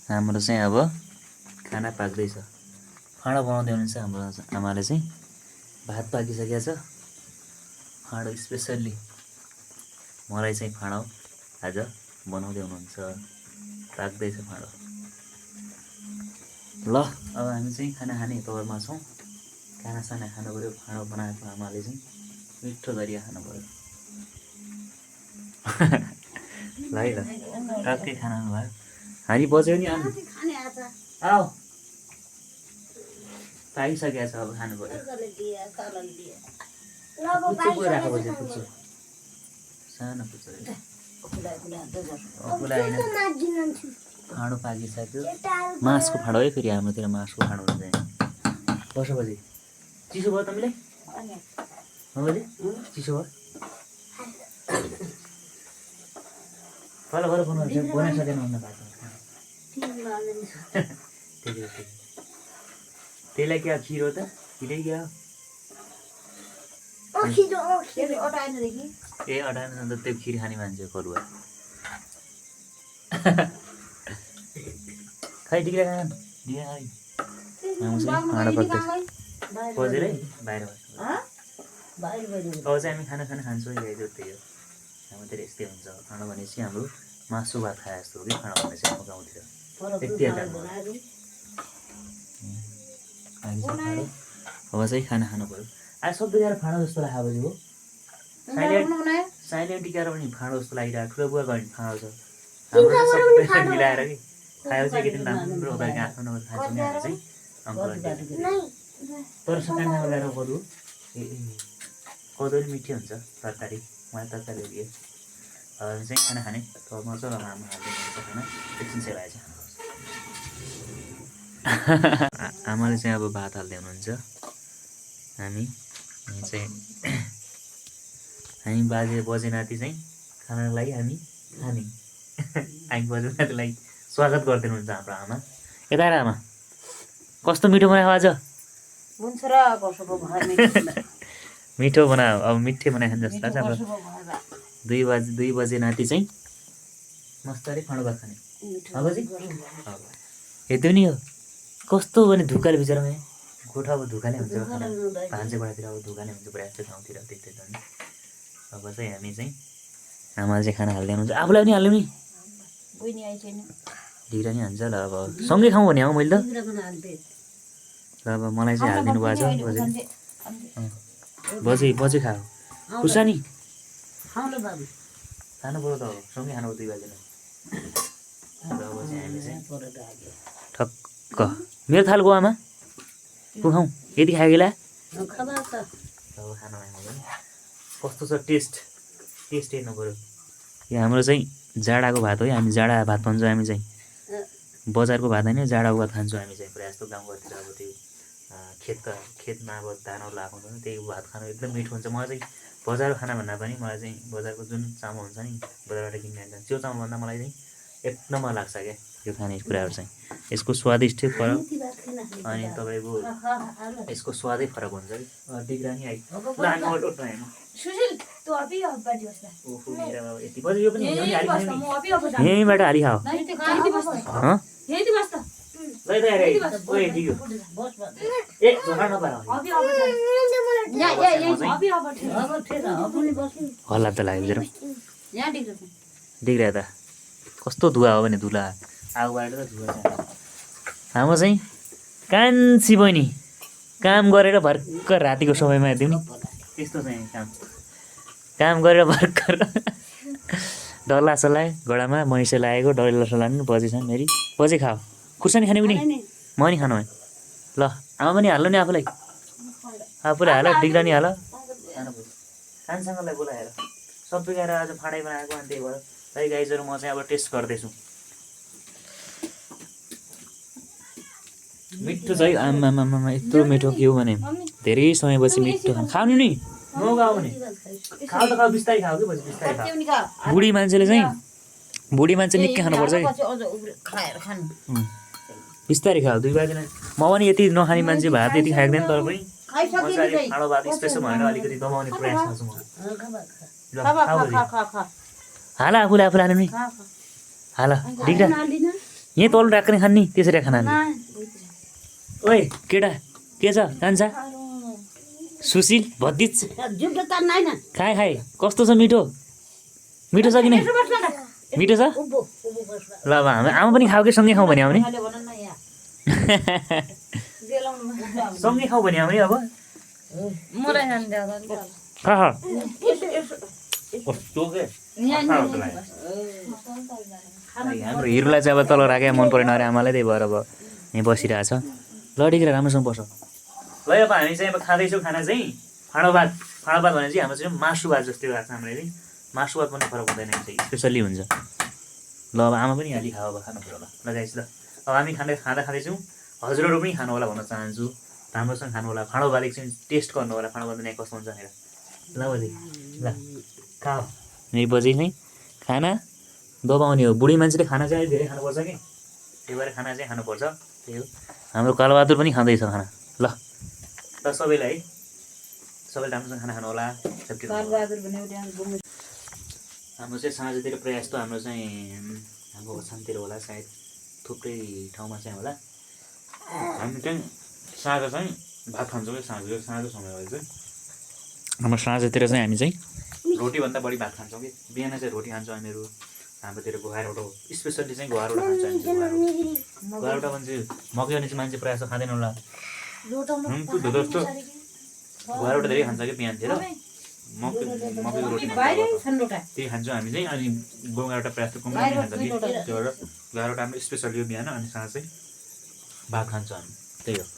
हाम्रो चाहिँ अब खाना पाक्दैछ। फाँडो बनाउँदै हुनुहुन्छ हाम्रो आमाले चाहिँ। भात पाकिसकेको छ। फाँडो स्पेसल्ली मलाई चाहिँ फाँडो आज बनाउँदै हुनुहुन्छ। पाक्दैछ फाँडो। ल अब हामी चाहिँ खाना खाने तवरमा छौँ। खानासाना खानु पऱ्यो। फाँडो बनाएको आमाले चाहिँ मिठो गरी खानु पऱ्यो। ल है ल टक्कै खाना भयो। हामी बज्यो नि आउनु आऊ पाकिसकेको छ। अब खानु पऱ्यो। पुच्चो गएर राखेको बज्यो पुच्चो सानो पुच्चो फाँडो पाकिसक्यो। मासको फाँडो है फेरि हाम्रोतिर मासको फाँडो हुन्छ। वर्ष बजे चिसो भयो तपाईँलाई बजे चिसो भयो तल गएर बनाइसकेन भन्न भएको त्यसलाई क्या खिरो त खिरै क्या ए अटाएन अन्त त्यो खिर खाने मान्छे करुवा खै डिग्रा खान डिग्रा खै खाँडो पर्दैछ बजेर है बाहिर अब चाहिँ हामी खाना खान्छौँ गाइजहरू। त्यही हो हाम्रोतिर यस्तै हुन्छ। खाना भनेपछि हाम्रो मासु भात खाए जस्तो हो कि खाना भनेपछि हाम्रो गाउँतिर त्यति अब चाहिँ खाना खानु पऱ्यो। आज सबै गएर फाँडो जस्तो लाग्यो हो। साइलेन्ट टिकाएर पनि फाँडो जस्तो लागिरहेको ठुलो बुवा गयो भने फाँडो छ। हाम्रो सबै मिलाएर कि खायो चाहिँ एकदिन राम्रो गरेर आफ्नो खान्छौँ नि हामी चाहिँ अङ्कल तर सकानमा गएर कदु कदु पनि मिठै हुन्छ तरकारी। उहाँ तरकारी हो कि हामी चाहिँ खाना खाने तर मजाको आमा हाल्दै हुन्छ खाना एकछिन सेलाएर चाहिँ खानुपर्छ। आमाले चाहिँ अब भात हाल्दै हुनुहुन्छ। हामी चाहिँ हामी बजे नाति चाहिँ खानाको लागि हामी खाने हामी बजे नातिलाई स्वागत गरिदिनु हुन्छ हाम्रो आमा। यता आएर आमा कस्तो मिठो बनायो आज मिठो बनायो। अब मिठै बनाइखानु जस्तो लाग्छ। अब 2 बजे नाति चाहिँ मस्तरी फाँडो भात खाने अब चाहिँ हेर्दै नि हो कस्तो भने धुकाले बिचरामा गोठा अब धुकाले हुन्छ भान्सेबाट अब धुकाले हुन्छ प्रायः जस्तो गाउँतिर देख्दै छ नि। अब चाहिँ हामी चाहिँ आमाले चाहिँ खाना हाल्दै हुनुहुन्छ। आफूलाई पनि हाल्यौँ नि ढिरा नि हान्छ ल। अब सँगै खाउँ भने मैले त ल अब मलाई चाहिँ हालिदिनु भएको छ बजे बजे खाऊ खुर्सानी खानु पऱ्यो त सँगै खानु 2 बजे ठक्क मेरो थालको आमा पुखाउँ यति खाएला अब खाना कस्तो छ टेस्ट हेर्नु पऱ्यो। यो हाम्रो चाहिँ जाडाको भात हो। हामी जाडा भात भन्छौँ। हामी चाहिँ बजारको भात होइन जाडाको भात खान्छौँ हामी चाहिँ प्रायः जस्तो गाउँघरतिर। अब त्यो खेतमा अब धानहरू लगाएको हुन्छ त्यही भात खानु एकदम मिठो हुन्छ। मलाई चाहिँ बजारको खाना भन्दा पनि मलाई चाहिँ बजारको जुन चामल हुन्छ नि बजारबाट किन्ने हुन्छ त्यो चामलभन्दा मलाई चाहिँ एक नम्बर लाग्छ क्या यो खाने कुराहरू चाहिँ। यसको स्वादिष्टै फरक अनि तपाईँको यसको स्वादै फरक हुन्छ कि डिग्रा नि आइ यति बजी यो पनि यहीँबाट हाली खाऊ हल्ला त लाग्यो डिग्रा त कस्तो धुवा हो भने धुला आगोबाट त धुवा छ। हाम्रो चाहिँ कान्छी बहिनी काम गरेर भर्खर रातिको समयमा हेर्दिउँ नि त्यस्तो चाहिँ काम गरेर भर्खर डल्ला सल्लाए गडामा मैसे लागेको डल्ला सल्लाए नि बजेछ मेरी बजे खाऊ खुर्सानी खाने पनि म नि खानु है ल आमा पनि हाल्नु नि आफूले हाल डिग्रा नि हाल खानसँगलाई बोलाएर सबै गएर आज फाँडै बनाएको अनि त्यही भयो है गाइजहरू। म चाहिँ अब टेस्ट गर्दैछु। मिठो छ है आमामा यत्रो मिठो के हो भने धेरै समयपछि मिठो खानु नि नगाऊ भने खाऊ त खाऊ बिस्तारै खाऊ कि बिस्तारै खाऊ। बुढी मान्छे निकै खानुपर्छ कि बिस्तारै खाऊ 2 बजे म पनि यति नखाने मान्छे भात यति खाएको थिएँ तर पनि खाँडो भात स्पेसल भनेर अलिकति दबाउने प्रयास गर्छु म। हाल आफूले हाल्नु नि हाल डिग्रा यहीँ तल राख्ने खाने त्यसरी खाना ओए केटा के छ कान्छा सुशील भतिज खाए खाए कस्तो छ मिठो मिठो छ कि नै मिठो छ ल अब हामी आमा पनि खाऊ कि सँगै खाउँ भने आउने सँगै खाउँ भने आउने अब हाम्रो हिरोलाई चाहिँ अब तल राखे मन परेन अरे आमालाई त्यही भएर अब यहीँ बसिरहेछ ल ठिक राम्रोसँग बस्छ ल अब हामी चाहिँ अब खाँदैछौँ खाना चाहिँ फाँडो भात भने चाहिँ हाम्रो चाहिँ मासु भात जस्तै भएको छ हाम्रो चाहिँ मासु भात पनि फरक हुँदैन चाहिँ स्पेसल्ली हुन्छ ल अब आमा पनि अलि खाऊ अब खानु पऱ्यो ल गाइस ल अब हामी खाँदैछौँ हजुरहरू पनि खानु होला भन्न चाहन्छु राम्रोसँग खानु होला फाँडो भात एकछिन टेस्ट गर्नु होला फाँडो भात कस्तो हुन्छ भनेर ल बजी ल खाऊ यही बजी नै खाना दबाउने हो बुढी मान्छेले खाना चाहिँ अलिक धेरै खानुपर्छ कि त्यही भएर खाना चाहिँ खानुपर्छ त्यही हो हाम्रो कालबहादुर पनि खाँदैछ खाना ल ल सबैलाई है सबैले राम्रोसँग खाना खानु होला हाम्रो चाहिँ साँझतिर प्रयास त हाम्रो चाहिँ हाम्रो ओछानतिर होला सायद थुप्रै ठाउँमा चाहिँ होला हामी चाहिँ साँझ चाहिँ भात खान्छौँ कि साँझको समय भए चाहिँ हाम्रो साँझतिर चाहिँ हामी चाहिँ रोटीभन्दा बढी भात खान्छौँ कि बिहान चाहिँ रोटी खान्छौँ हामीहरू हाम्रोतिर गुहारोटो स्पेसल्ली चाहिँ गुहारोटो खान्छ हामी गुहारोटो भने चाहिँ मकै भने चाहिँ मान्छे प्रायः जस्तो खाँदैन होला जस्तो गुहारोटो धेरै खान्छ कि बिहानतिर मकैको रोटी त्यही खान्छौँ हामी चाहिँ अनि गुहारोटो प्रायः जस्तो कम्ती खान्छ कि त्यो भएर गुहारोटो हाम्रो स्पेसल्ली हो बिहान अनि साँझ चाहिँ भात खान्छौँ हामी त्यही हो